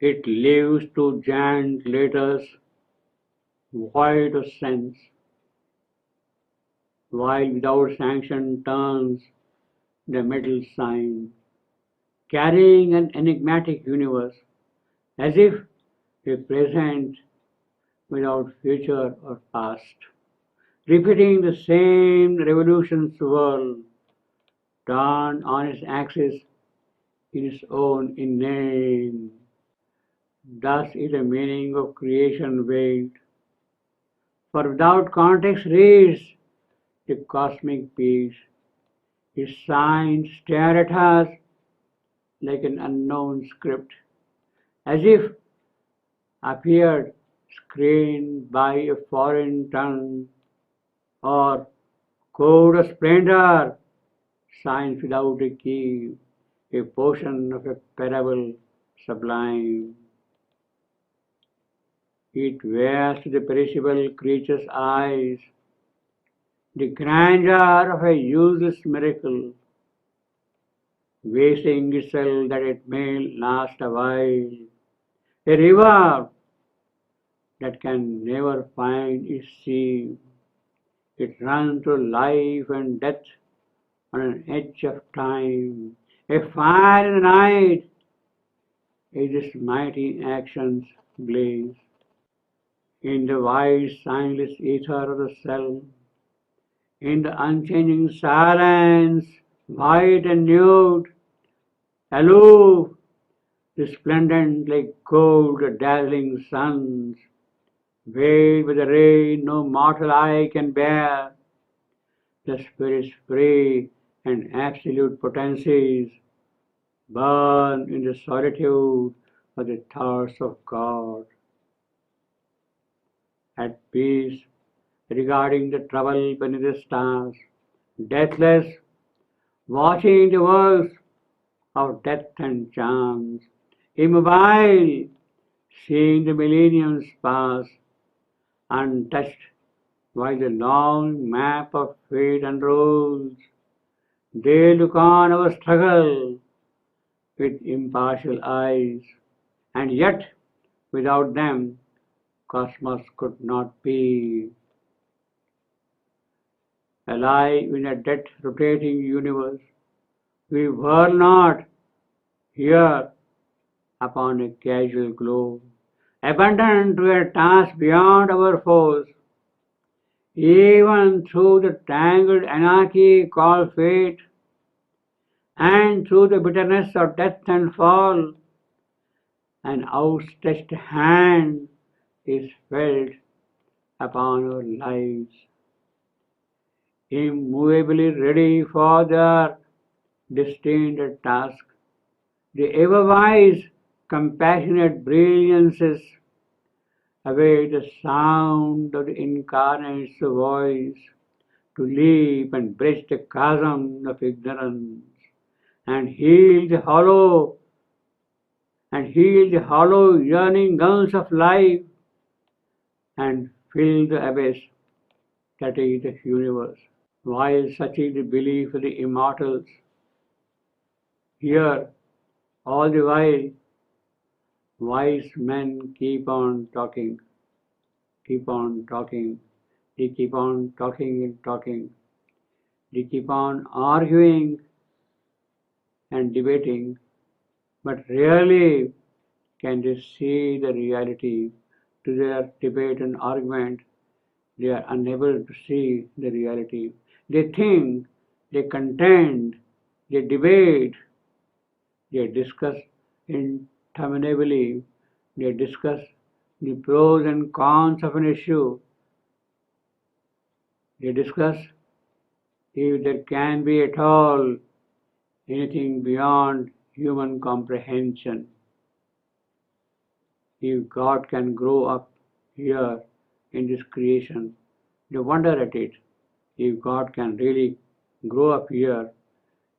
It lives to giant letters, void of sense, while without sanction turns the metal sign, carrying an enigmatic universe, as if a present without future or past, repeating the same revolutions world, turned on its axis in its own name. Thus is the meaning of creation veiled, for without context reads the cosmic piece. Its signs stare at us like an unknown script, as if appeared screened by a foreign tongue, or code of splendor, signs without a key, a portion of a parable sublime. It wears to the perishable creature's eyes the grandeur of a useless miracle, wasting itself that it may last a while. A river that can never find its sea. It runs through life and death on an edge of time. A fire in the night as its mighty actions blaze. In the wide, signless ether of the self, in the unchanging silence, white and nude, aloof, resplendent like gold, the dazzling suns, veiled with a ray no mortal eye can bear, the spirit's free and absolute potencies burn in the solitude of the thoughts of God. At peace regarding the trouble beneath the stars, deathless, watching the works of death and chance, immobile, seeing the millenniums pass, untouched while the long map of fate unrolls. They look on our struggle with impartial eyes, and yet without them cosmos could not be. Alive in a dead rotating universe, we whirl not here upon a casual globe, abandoned to a task beyond our force, even through the tangled anarchy called fate, and through the bitterness of death and fall, an outstretched hand is felt upon our lives, immovably ready for their destined task. The ever-wise, compassionate brilliances await the sound of the incarnate's voice to leap and bridge the chasm of ignorance and heal the hollow yearning guns of life and fill the abyss that is the universe. While such is the belief of the immortals, here all the while wise men keep on talking, keep on talking, they keep on talking and talking, they keep on arguing and debating, but rarely can they see the reality. To their debate and argument, they are unable to see the reality. They think, they contend, they debate, they discuss interminably, they discuss the pros and cons of an issue, they discuss if there can be at all anything beyond human comprehension. If God can grow up here in this creation, they wonder at it. If God can really grow up here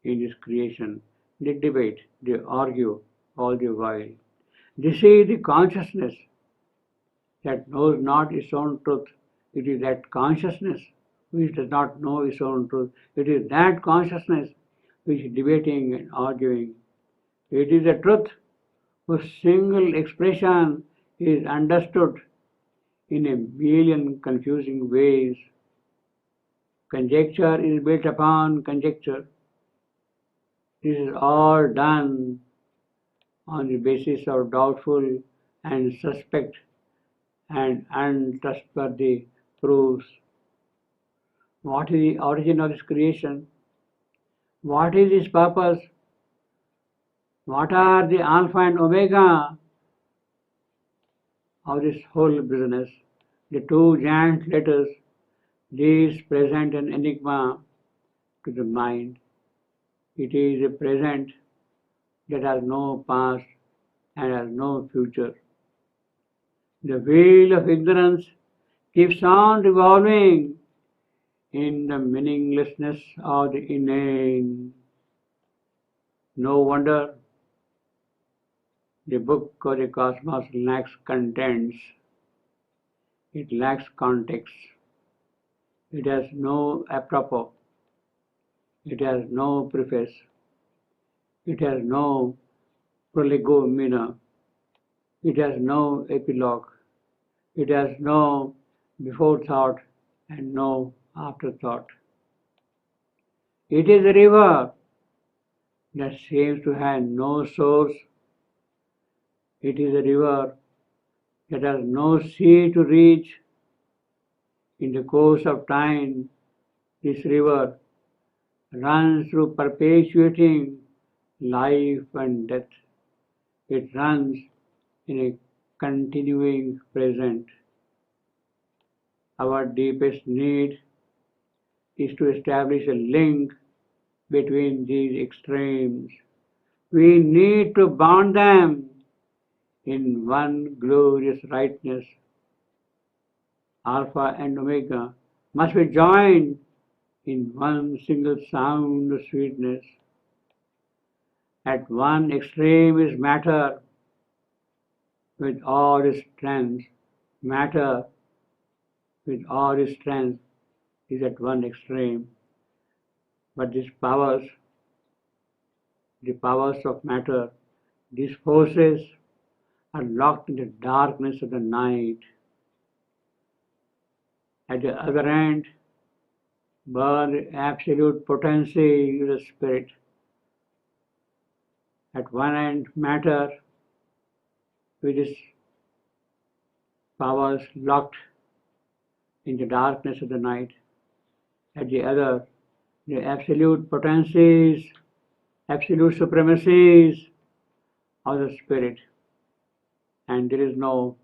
in this creation, they debate, they argue all the while. This is the consciousness that knows not its own truth. It is that consciousness which does not know its own truth. It is that consciousness which is debating and arguing. It is the truth whose single expression is understood in a million confusing ways. Conjecture is built upon conjecture. This is all done on the basis of doubtful and suspect and untrustworthy proofs. What is the origin of this creation? What is its purpose? What are the alpha and omega of this whole business? The two giant letters, these present an enigma to the mind. It is a present that has no past and has no future. The wheel of ignorance keeps on revolving in the meaninglessness of the inane. No wonder the book of the cosmos lacks contents. It lacks context. It has no apropos. It has no preface. It has no prolegomena. It has no epilogue. It has no before thought and no afterthought. It is a river that seems to have no source. It is a river that has no sea to reach. In the course of time, this river runs through perpetuating life and death. It runs in a continuing present. Our deepest need is to establish a link between these extremes. We need to bond them in one glorious rightness. Alpha and Omega must be joined in one single sound of sweetness. At one extreme is matter with all its strength. Matter with all its strength is at one extreme. But these powers, the powers of matter, these forces are locked in the darkness of the night. At the other end, burn the absolute potency of the spirit. At one end, matter with its powers locked in the darkness of the night. At the other, the absolute potencies, absolute supremacies of the spirit. And there is no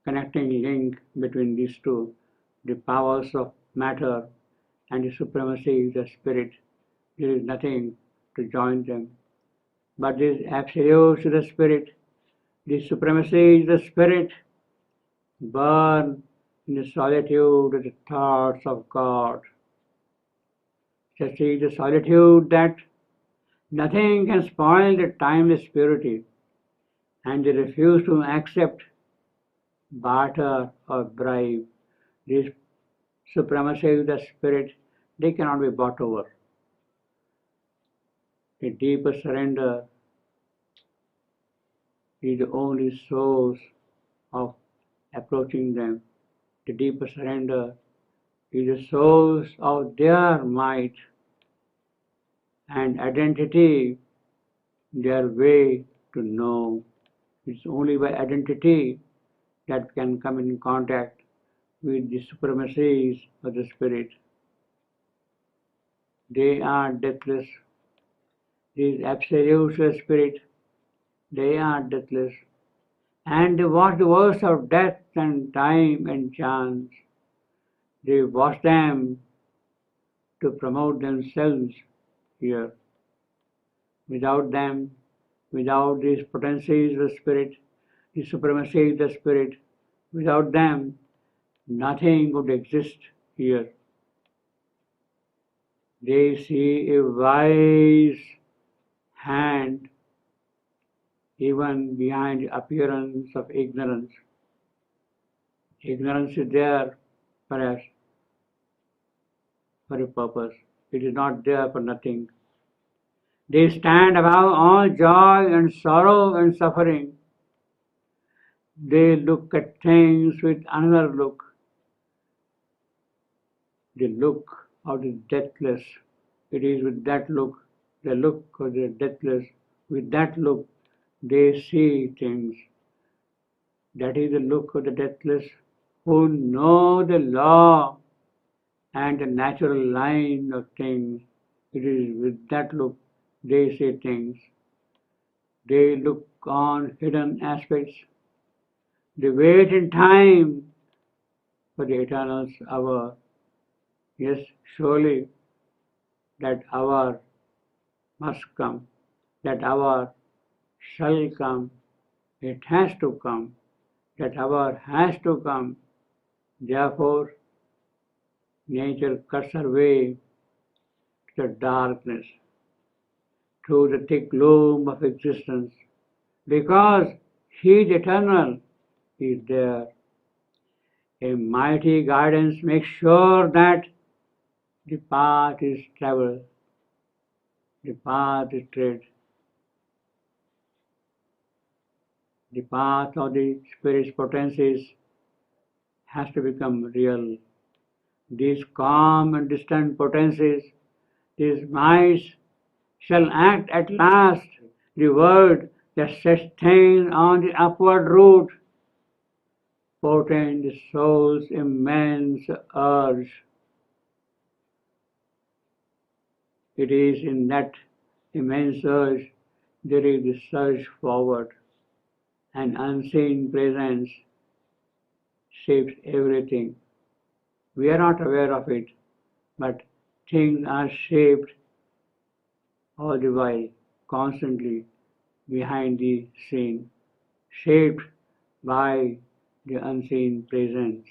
connecting link between these two, the powers of matter and the supremacy of the spirit. There is nothing to join them. But this absolute is the spirit, the supremacy is the spirit, burn in the solitude of the thoughts of God. Such is the solitude that nothing can spoil the timeless purity, and they refuse to accept barter or bribe. This supremacy of the spirit, they cannot be bought over. The deeper surrender is the only source of approaching them. The deeper surrender is the source of their might and identity, their way to know. It's only by identity that can come in contact with the supremacies of the spirit. They are deathless. These absolutes of spirit, they are deathless. And they watch the worst of death and time and chance. They watch them to promote themselves here. Without them, without these potencies of the spirit, the supremacy of the spirit, without them, nothing would exist here. They see a wise hand even behind the appearance of ignorance. Ignorance is there, perhaps, for a purpose. It is not there for nothing. They stand above all joy and sorrow and suffering. They look at things with another look, the look of the deathless. It is with that look, the look of the deathless, with that look they see things. That is the look of the deathless who know the law and the natural line of things. It is with that look they see things. They look on hidden aspects. They wait in time for the eternal hour. Yes, surely that hour must come. That hour shall come. It has to come. That hour has to come. Therefore, nature cuts her way to the darkness, through the thick gloom of existence. Because He is eternal, He is there. A mighty guidance makes sure that the path is traveled, the path is tread, the path of the spirit's potencies has to become real. These calm and distant potencies, these mice, shall act at last the word that sets things on the upward route, portend the soul's immense urge. It is in that immense urge there is the surge forward. An unseen presence shapes everything. We are not aware of it, but things are shaped all the while, constantly behind the scene, shaped by the unseen presence.